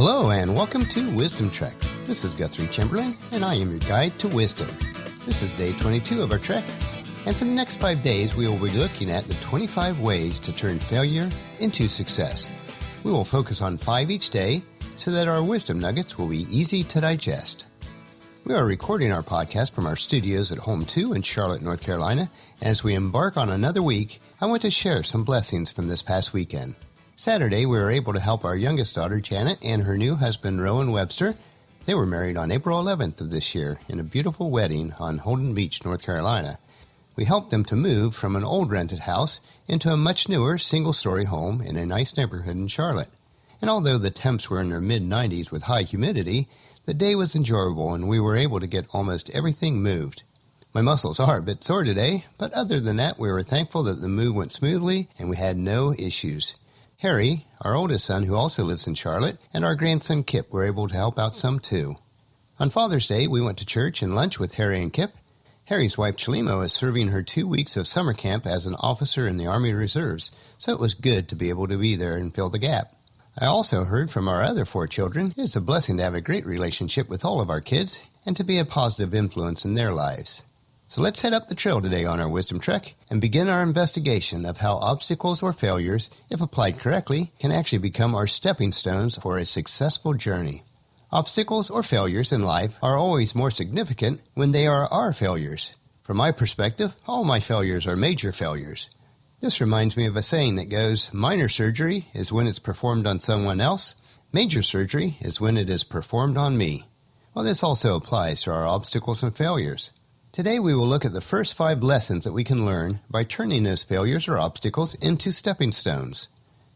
Hello and welcome to Wisdom Trek. This is Guthrie Chamberlain and I am your guide to wisdom. This is day 22 of our trek, and for the next 5 days we will be looking at the 25 ways to turn failure into success. We will focus on 5 each day so that our wisdom nuggets will be easy to digest. We are recording our podcast from our studios at Home 2 in Charlotte, North Carolina. As we embark on another week, I want to share some blessings from this past weekend. Saturday, we were able to help our youngest daughter, Janet, and her new husband, Rowan Webster. They were married on April 11th of this year in a beautiful wedding on Holden Beach, North Carolina. We helped them to move from an old rented house into a much newer single-story home in a nice neighborhood in Charlotte. And although the temps were in their mid-90s with high humidity, the day was enjoyable and we were able to get almost everything moved. My muscles are a bit sore today, but other than that, we were thankful that the move went smoothly and we had no issues. Harry, our oldest son who also lives in Charlotte, and our grandson Kip were able to help out some too. On Father's Day, we went to church and lunch with Harry and Kip. Harry's wife Chalimo is serving her 2 weeks of summer camp as an officer in the Army Reserves, so it was good to be able to be there and fill the gap. I also heard from our other 4 children. It's a blessing to have a great relationship with all of our kids and to be a positive influence in their lives. So let's head up the trail today on our Wisdom Trek and begin our investigation of how obstacles or failures, if applied correctly, can actually become our stepping stones for a successful journey. Obstacles or failures in life are always more significant when they are our failures. From my perspective, all my failures are major failures. This reminds me of a saying that goes, minor surgery is when it's performed on someone else, major surgery is when it is performed on me. Well, this also applies to our obstacles and failures. Today we will look at the first 5 lessons that we can learn by turning those failures or obstacles into stepping stones.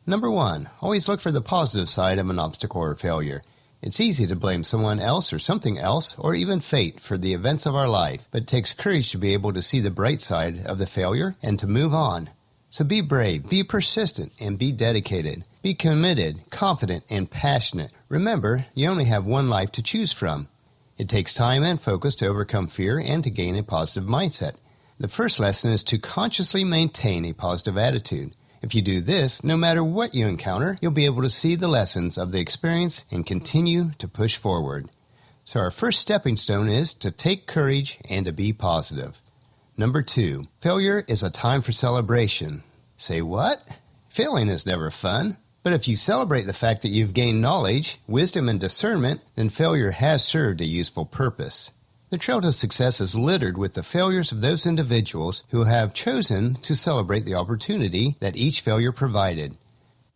Number 1, always look for the positive side of an obstacle or failure. It's easy to blame someone else or something else or even fate for the events of our life, but it takes courage to be able to see the bright side of the failure and to move on. So be brave, be persistent, and be dedicated. Be committed, confident, and passionate. Remember, you only have one life to choose from. It takes time and focus to overcome fear and to gain a positive mindset. The first lesson is to consciously maintain a positive attitude. If you do this, no matter what you encounter, you'll be able to see the lessons of the experience and continue to push forward. So our first stepping stone is to take courage and to be positive. Number 2, failure is a time for celebration. Say what? Failing is never fun. But if you celebrate the fact that you've gained knowledge, wisdom, and discernment, then failure has served a useful purpose. The trail to success is littered with the failures of those individuals who have chosen to celebrate the opportunity that each failure provided.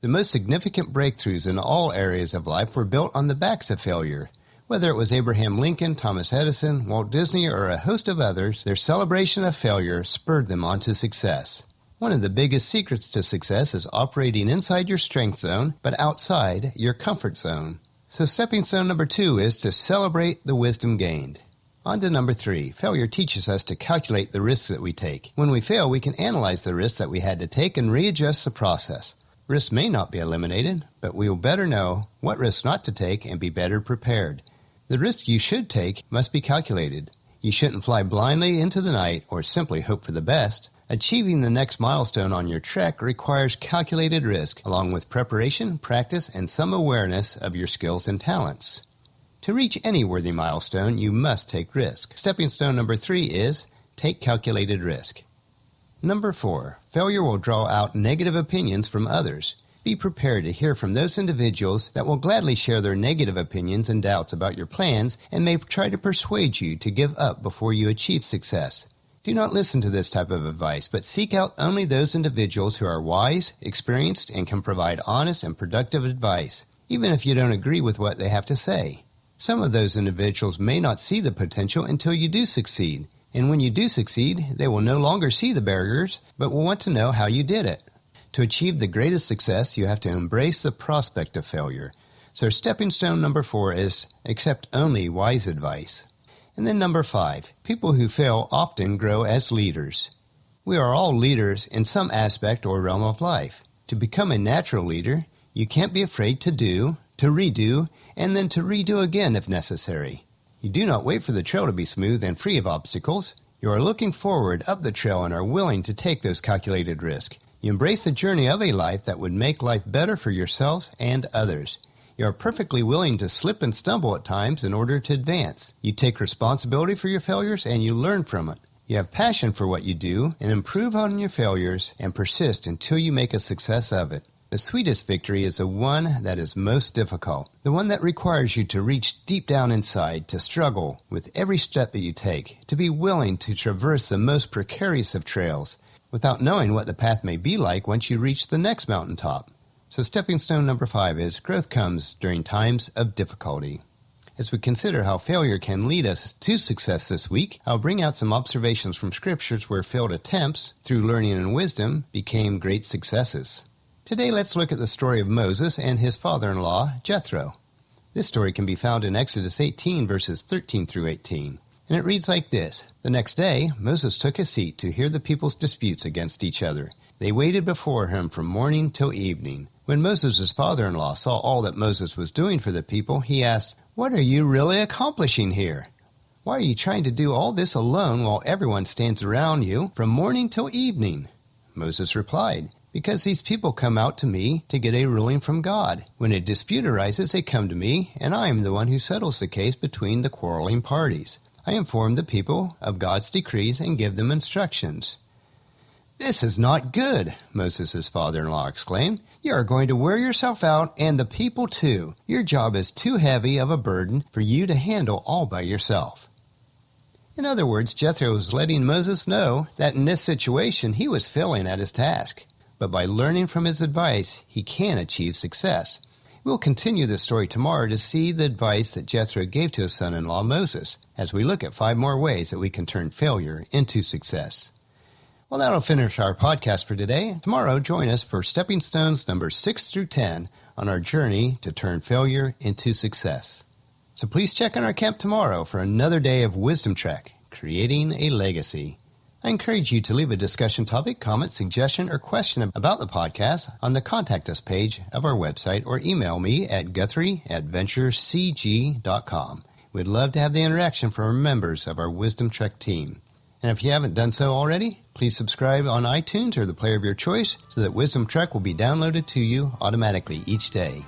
The most significant breakthroughs in all areas of life were built on the backs of failure. Whether it was Abraham Lincoln, Thomas Edison, Walt Disney, or a host of others, their celebration of failure spurred them on to success. One of the biggest secrets to success is operating inside your strength zone, but outside your comfort zone. So stepping stone number 2 is to celebrate the wisdom gained. On to number 3, failure teaches us to calculate the risks that we take. When we fail, we can analyze the risks that we had to take and readjust the process. Risks may not be eliminated, but we will better know what risks not to take and be better prepared. The risk you should take must be calculated. You shouldn't fly blindly into the night or simply hope for the best. Achieving the next milestone on your trek requires calculated risk, along with preparation, practice, and some awareness of your skills and talents. To reach any worthy milestone, you must take risk. Stepping stone number 3 is take calculated risk. Number 4, failure will draw out negative opinions from others. Be prepared to hear from those individuals that will gladly share their negative opinions and doubts about your plans and may try to persuade you to give up before you achieve success. Do not listen to this type of advice, but seek out only those individuals who are wise, experienced, and can provide honest and productive advice, even if you don't agree with what they have to say. Some of those individuals may not see the potential until you do succeed, and when you do succeed, they will no longer see the barriers, but will want to know how you did it. To achieve the greatest success, you have to embrace the prospect of failure. So stepping stone number 4 is accept only wise advice. And then number 5, people who fail often grow as leaders. We are all leaders in some aspect or realm of life. To become a natural leader, you can't be afraid to do, to redo, and then to redo again if necessary. You do not wait for the trail to be smooth and free of obstacles. You are looking forward up the trail and are willing to take those calculated risks. You embrace the journey of a life that would make life better for yourselves and others. You are perfectly willing to slip and stumble at times in order to advance. You take responsibility for your failures and you learn from it. You have passion for what you do and improve on your failures and persist until you make a success of it. The sweetest victory is the one that is most difficult, the one that requires you to reach deep down inside, to struggle with every step that you take, to be willing to traverse the most precarious of trails without knowing what the path may be like once you reach the next mountaintop. So stepping stone number 5 is growth comes during times of difficulty. As we consider how failure can lead us to success this week, I'll bring out some observations from scriptures where failed attempts, through learning and wisdom, became great successes. Today, let's look at the story of Moses and his father-in-law, Jethro. This story can be found in Exodus 18, verses 13 through 18. And it reads like this. The next day, Moses took his seat to hear the people's disputes against each other. They waited before him from morning till evening. When Moses' father-in-law saw all that Moses was doing for the people, he asked, "What are you really accomplishing here? Why are you trying to do all this alone while everyone stands around you from morning till evening?" Moses replied, "Because these people come out to me to get a ruling from God. When a dispute arises, they come to me, and I am the one who settles the case between the quarreling parties. I inform the people of God's decrees and give them instructions." "This is not good," Moses' father-in-law exclaimed. "You are going to wear yourself out, and the people too. Your job is too heavy of a burden for you to handle all by yourself." In other words, Jethro was letting Moses know that in this situation he was failing at his task. But by learning from his advice, he can achieve success. We'll continue this story tomorrow to see the advice that Jethro gave to his son-in-law Moses, as we look at 5 more ways that we can turn failure into success. Well, that'll finish our podcast for today. Tomorrow, join us for Stepping Stones numbers 6 through 10 on our journey to turn failure into success. So please check in our camp tomorrow for another day of Wisdom Trek, Creating a Legacy. I encourage you to leave a discussion topic, comment, suggestion, or question about the podcast on the Contact Us page of our website or email me at guthrie@venturecg.com. We'd love to have the interaction from members of our Wisdom Trek team. And if you haven't done so already, please subscribe on iTunes or the player of your choice so that Wisdom Trek will be downloaded to you automatically each day.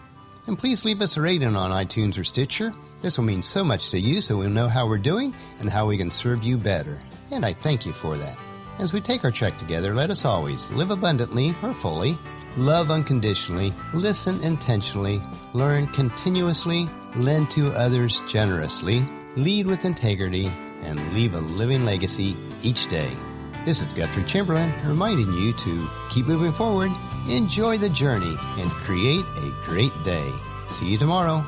And please leave us a rating on iTunes or Stitcher. This will mean so much to you so we'll know how we're doing and how we can serve you better. And I thank you for that. As we take our trek together, let us always live abundantly or fully, love unconditionally, listen intentionally, learn continuously, lend to others generously, lead with integrity, and leave a living legacy each day. This is Guthrie Chamberlain reminding you to keep moving forward, enjoy the journey, and create a great day. See you tomorrow.